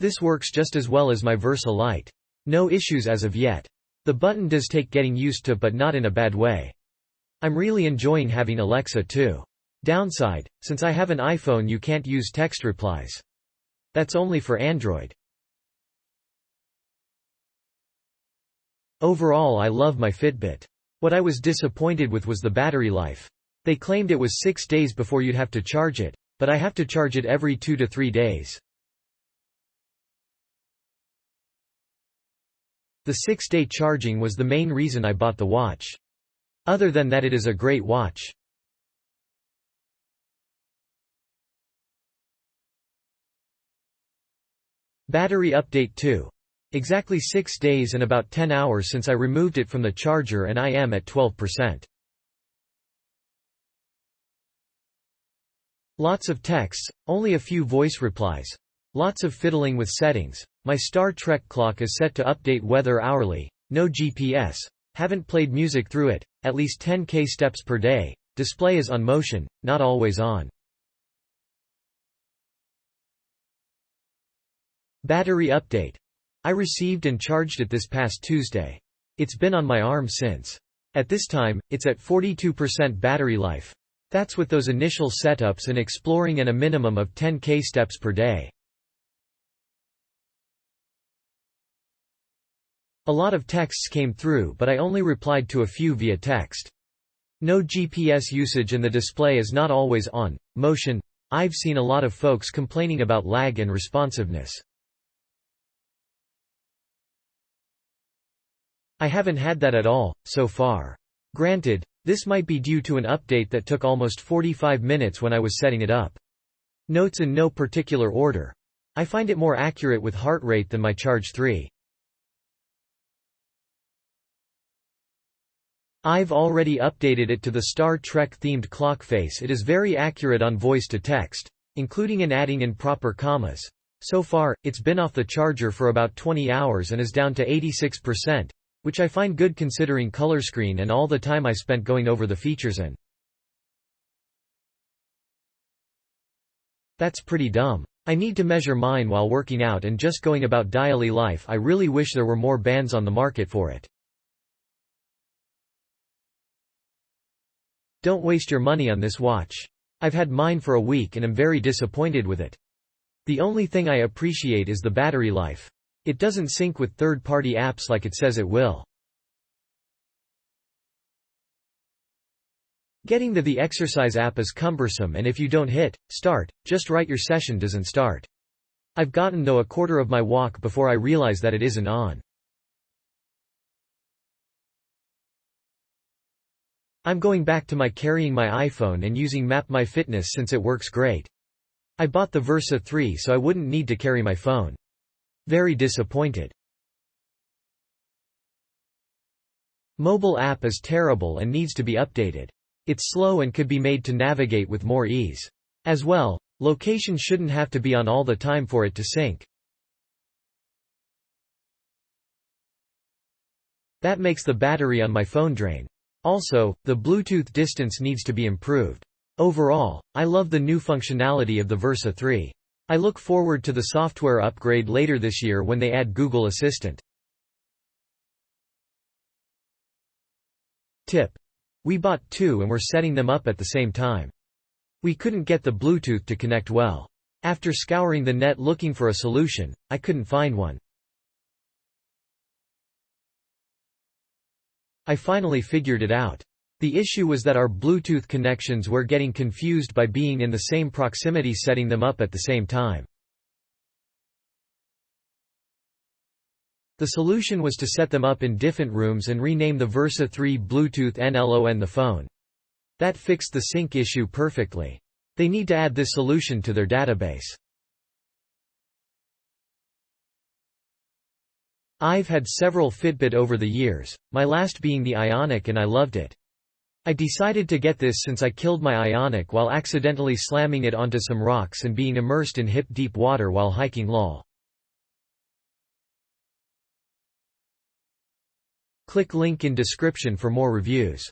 This works just as well as my Versa Lite. No issues as of yet. The button does take getting used to, but not in a bad way. I'm really enjoying having Alexa too. Downside, since I have an iPhone you can't use text replies. That's only for Android. Overall I love my Fitbit. What I was disappointed with was the battery life. They claimed it was 6 days before you'd have to charge it, but I have to charge it every 2 to 3 days. The 6-day charging was the main reason I bought the watch. Other than that, it is a great watch. Battery update 2. Exactly 6 days and about 10 hours since I removed it from the charger and I am at 12%. Lots of texts, only a few voice replies. Lots of fiddling with settings. My Star Trek clock is set to update weather hourly. No GPS. Haven't played music through it. At least 10k steps per day. Display is on motion, not always on. Battery update. I received and charged it this past Tuesday. It's been on my arm since. At this time, it's at 42% battery life. That's with those initial setups and exploring and a minimum of 10k steps per day. A lot of texts came through, but I only replied to a few via text. No GPS usage and the display is not always on motion. I've seen a lot of folks complaining about lag and responsiveness. I haven't had that at all, so far. Granted, this might be due to an update that took almost 45 minutes when I was setting it up. Notes in no particular order. I find it more accurate with heart rate than my Charge 3. I've already updated it to the Star Trek-themed clock face. It is very accurate on voice-to-text, including and adding in proper commas. So far, it's been off the charger for about 20 hours and is down to 86%, which I find good considering color screen and all the time I spent going over the features and. That's pretty dumb. I need to measure mine while working out and just going about daily life. I really wish there were more bands on the market for it. Don't waste your money on this watch. I've had mine for a week and am very disappointed with it. The only thing I appreciate is the battery life. It doesn't sync with third-party apps like it says it will. Getting the exercise app is cumbersome, and if you don't hit start, just right, your session doesn't start. I've gotten though a quarter of my walk before I realize that it isn't on. I'm going back to carrying my iPhone and using MapMyFitness since it works great. I bought the Versa 3 so I wouldn't need to carry my phone. Very disappointed. Mobile app is terrible and needs to be updated. It's slow and could be made to navigate with more ease. As well, location shouldn't have to be on all the time for it to sync. That makes the battery on my phone drain. Also, the Bluetooth distance needs to be improved. Overall, I love the new functionality of the Versa 3. I look forward to the software upgrade later this year when they add Google Assistant. Tip. We bought two and we're setting them up at the same time. We couldn't get the Bluetooth to connect well. After scouring the net looking for a solution, I couldn't find one. I finally figured it out. The issue was that our Bluetooth connections were getting confused by being in the same proximity setting them up at the same time. The solution was to set them up in different rooms and rename the Versa 3 Bluetooth NLON the phone. That fixed the sync issue perfectly. They need to add this solution to their database. I've had several Fitbit over the years, my last being the Ionic, and I loved it. I decided to get this since I killed my Ionic while accidentally slamming it onto some rocks and being immersed in hip-deep water while hiking lol. Click link in description for more reviews.